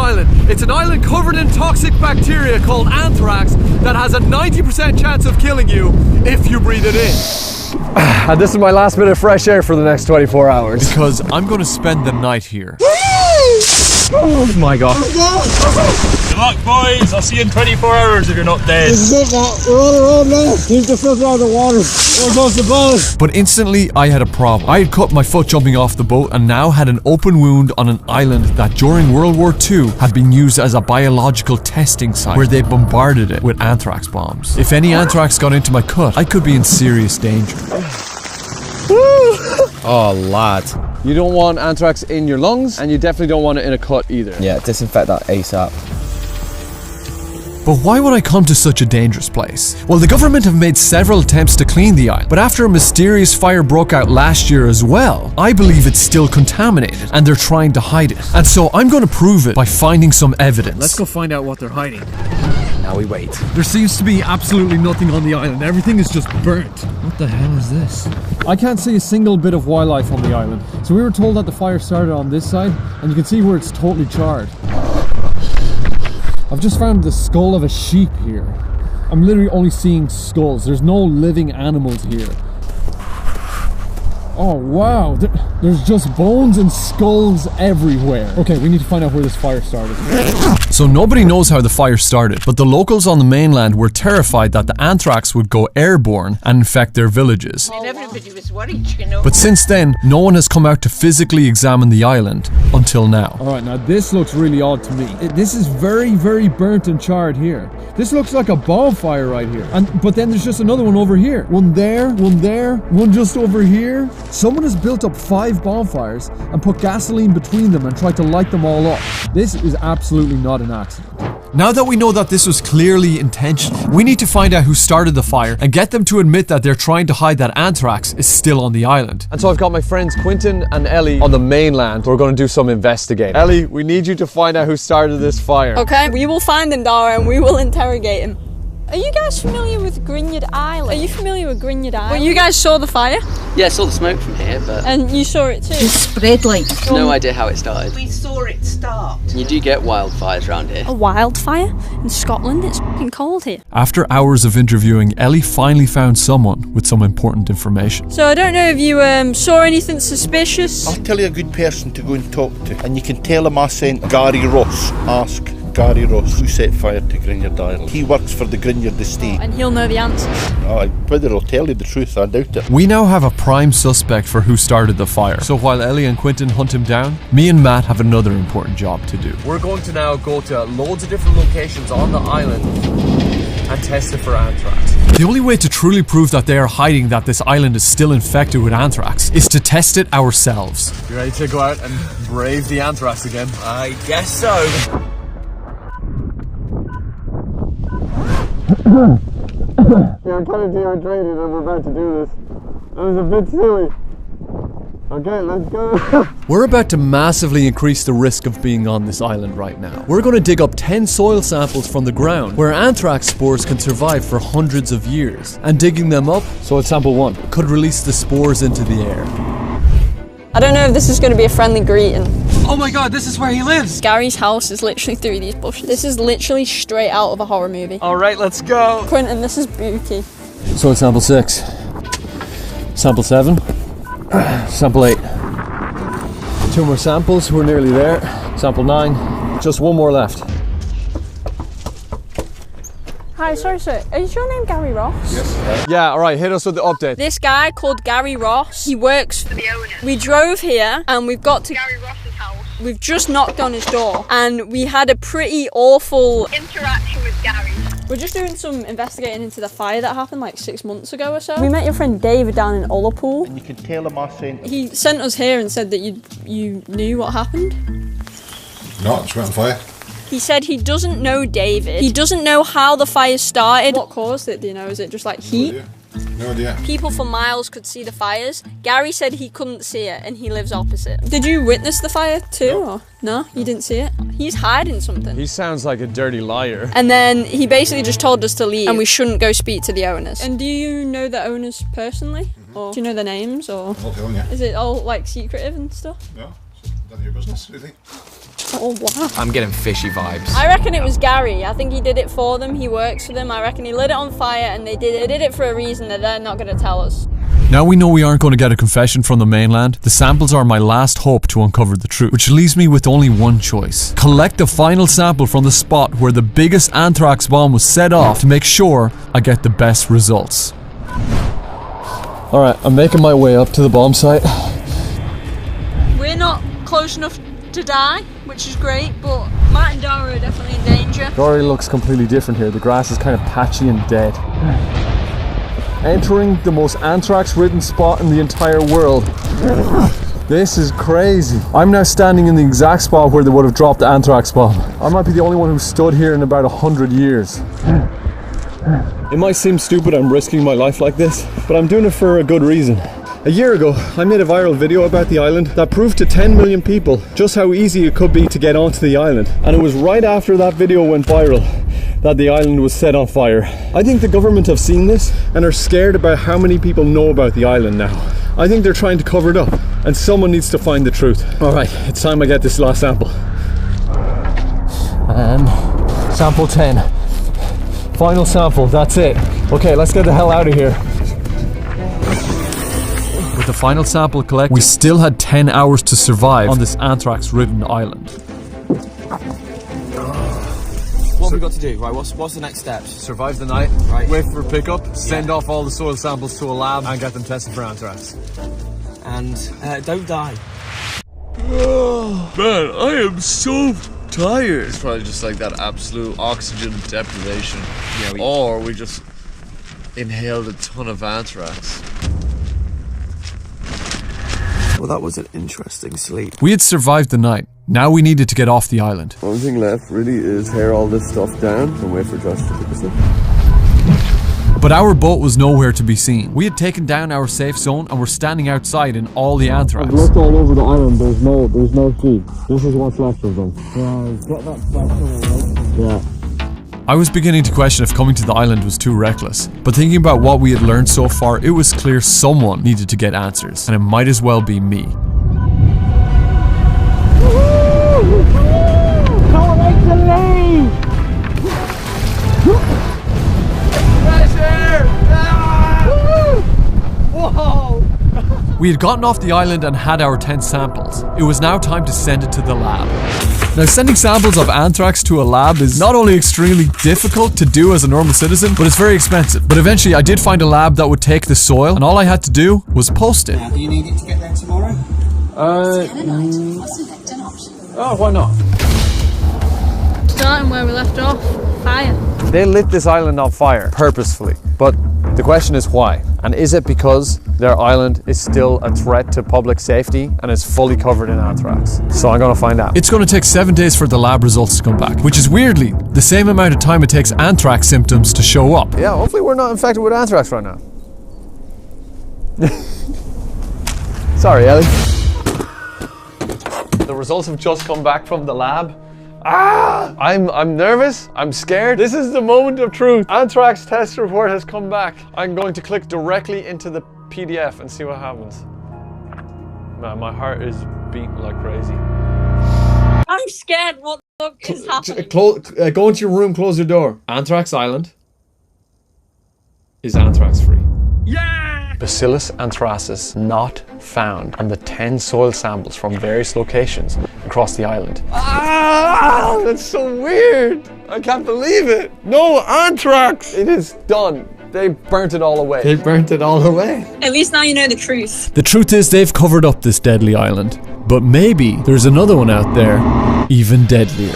island. It's an island covered in toxic bacteria called anthrax that has a 90% chance of killing you if you breathe it in. And this is my last bit of fresh air for the next 24 hours. Because I'm going to spend the night here. Oh my god. Good luck, boys. I'll see you in 24 hours if you're not dead. We're on our own now. Keep the foot out of the water. There goes the boat. But instantly, I had a problem. I had cut my foot jumping off the boat and now had an open wound on an island that during World War II had been used as a biological testing site where they bombarded it with anthrax bombs. If any anthrax got into my cut, I could be in serious danger. Oh, lad. You don't want anthrax in your lungs, and you definitely don't want it in a cut either. Yeah, disinfect that ASAP. But why would I come to such a dangerous place? Well, the government have made several attempts to clean the island, but after a mysterious fire broke out last year as well, I believe it's still contaminated, and they're trying to hide it. And so I'm going to prove it by finding some evidence. Let's go find out what they're hiding. Now we wait. There seems to be absolutely nothing on the island. Everything is just burnt. What the hell is this? I can't see a single bit of wildlife on the island. So we were told that the fire started on this side, and you can see where it's totally charred. I've just found the skull of a sheep here. I'm literally only seeing skulls. There's no living animals here. Oh wow, there's just bones and skulls everywhere. Okay, we need to find out where this fire started. So nobody knows how the fire started, but the locals on the mainland were terrified that the anthrax would go airborne and infect their villages. And everybody was worried, you know. But since then, no one has come out to physically examine the island until now. Alright, now this looks really odd to me. This is very, very burnt and charred here. This looks like a bonfire right here. But then there's just another one over here. One there, one just over here. Someone has built up 5 bonfires and put gasoline between them and tried to light them all up. This is absolutely not an accident. Now that we know that this was clearly intentional, we need to find out who started the fire and get them to admit that they're trying to hide that anthrax is still on the island. And so I've got my friends Quinton and Ellie on the mainland. We're going to do some investigating. Ellie, we need you to find out who started this fire. Okay, we will find him, Dara, and we will interrogate him. Are you guys familiar with Grinyard Island? Are you familiar with Grinyard Island? Well, you guys saw the fire? Yeah, I saw the smoke from here, but... And you saw it too? It spread like... No idea how it started. We saw it start. You do get wildfires around here. A wildfire? In Scotland? It's fucking cold here. After hours of interviewing, Ellie finally found someone with some important information. So I don't know if you saw anything suspicious? I'll tell you a good person to go and talk to. And you can tell him I sent Gary Ross. Ask Gary Ross who set fire to Grinyard Island. He works for the Grinyard estate. And he'll know the answer. Oh, whether he'll tell you the truth, I doubt it. We now have a prime suspect for who started the fire. So while Ellie and Quinton hunt him down, me and Matt have another important job to do. We're going to now go to loads of different locations on the island and test it for anthrax. The only way to truly prove that they are hiding that this island is still infected with anthrax is to test it ourselves. You ready to go out and brave the anthrax again? I guess so. Yeah, I'm kind of dehydrated and we're about to do this. That was a bit silly. Okay, let's go. We're about to massively increase the risk of being on this island right now. We're going to dig up 10 soil samples from the ground where anthrax spores can survive for hundreds of years. And digging them up, So it's sample 1. could release the spores into the air. I don't know if this is going to be a friendly greeting. Oh my god, this is where he lives! Gary's house is literally through these bushes. This is literally straight out of a horror movie. Alright, let's go. Quentin, this is spooky. So it's sample 6. Sample 7. Sample 8. 2 more samples, we're nearly there. Sample 9. Just 1 more left. Hi, sorry sir, is your name Gary Ross? Yes. Yeah, alright, hit us with the update. This guy called Gary Ross, he works for the owner. We drove here and we've got to Gary Ross's house. We've just knocked on his door and we had a pretty awful interaction with Gary. We're just doing some investigating into the fire that happened like 6 months ago or so. We met your friend David down in Ullapool. And you can tell him I sent him. He sent us here and said that you knew what happened. No, it's went on fire. He said he doesn't know David. He doesn't know how the fire started. What caused it, do you know? Is it just like heat? No idea. People for miles could see the fires. Gary said he couldn't see it and he lives opposite. Did you witness the fire too? No. Or? No, you didn't see it? He's hiding something. He sounds like a dirty liar. And then he basically just told us to leave and we shouldn't go speak to the owners. And do you know the owners personally? Or do you know their names? Or I'll tell you. is it all like secretive and stuff? No. None of your business, really. Oh wow. I'm getting fishy vibes. I reckon it was Gary. I think he did it for them. He works for them. I reckon he lit it on fire and they did it for a reason that they're not going to tell us. Now we know we aren't going to get a confession from the mainland. The samples are my last hope to uncover the truth, which leaves me with only one choice. Collect the final sample from the spot where the biggest anthrax bomb was set off to make sure I get the best results. Alright, I'm making my way up to the bomb site. We're not close enough to die, which is great, but Matt and Dara are definitely in danger. It looks completely different here. The grass is kind of patchy and dead. Entering the most anthrax-ridden spot in the entire world. This is crazy. I'm now standing in the exact spot where they would have dropped the anthrax bomb. I might be the only one who stood here in about 100 years. It might seem stupid I'm risking my life like this, but I'm doing it for a good reason. A year ago, I made a viral video about the island that proved to 10 million people just how easy it could be to get onto the island. And it was right after that video went viral that the island was set on fire. I think the government have seen this and are scared about how many people know about the island now. I think they're trying to cover it up, and someone needs to find the truth. Alright, it's time I get this last sample. And sample 10. Final sample, that's it. Okay, let's get the hell out of here. With the final sample collected, we still had 10 hours to survive on this anthrax-ridden island. What have we got to do? Right, what's the next steps? Survive the night, Right. wait for pickup, send off all the soil samples to a lab and get them tested for anthrax. And don't die. Man, I am so tired. It's probably just like that absolute oxygen deprivation. Yeah, Or we just inhaled a ton of anthrax. Well, that was an interesting sleep. We had survived the night. Now we needed to get off the island. Only thing left really is tear all this stuff down and wait for Josh to pick us up. But our boat was nowhere to be seen. We had taken down our safe zone and were standing outside in all the anthrax. I've looked all over the island, there's no sheep. This is what's left of them. Get that back to the I was beginning to question if coming to the island was too reckless, but thinking about what we had learned so far, it was clear someone needed to get answers, and it might as well be me. Can't wait to leave! We had gotten off the island and had our 10 samples. It was now time to send it to the lab. Now, sending samples of anthrax to a lab is not only extremely difficult to do as a normal citizen, but it's very expensive. But eventually I did find a lab that would take the soil, and all I had to do was post it. Now, do you need it to get there tomorrow? Oh, why not? Starting where we left off, fire. They lit this island on fire purposefully, but the question is why? And is it because their island is still a threat to public safety and is fully covered in anthrax? So I'm gonna find out. It's going to take 7 days for the lab results to come back, which is weirdly the same amount of time it takes anthrax symptoms to show up. Yeah, hopefully we're not infected with anthrax right now. Sorry, Ellie. The results have just come back from the lab. I'm nervous, I'm scared. This is the moment of truth. Anthrax test report has come back. I'm going to click directly into the PDF and see what happens. Man, my heart is beating like crazy. I'm scared. What the fuck is happening? Go into your room, close your door. Anthrax Island is anthrax free. Yeah! Bacillus anthracis not found on the 10 soil samples from various locations across the island. Ah, that's so weird. I can't believe it. No anthrax. It is done. They burnt it all away. They burnt it all away. At least now you know the truth. The truth is they've covered up this deadly island, but maybe there's another one out there, even deadlier.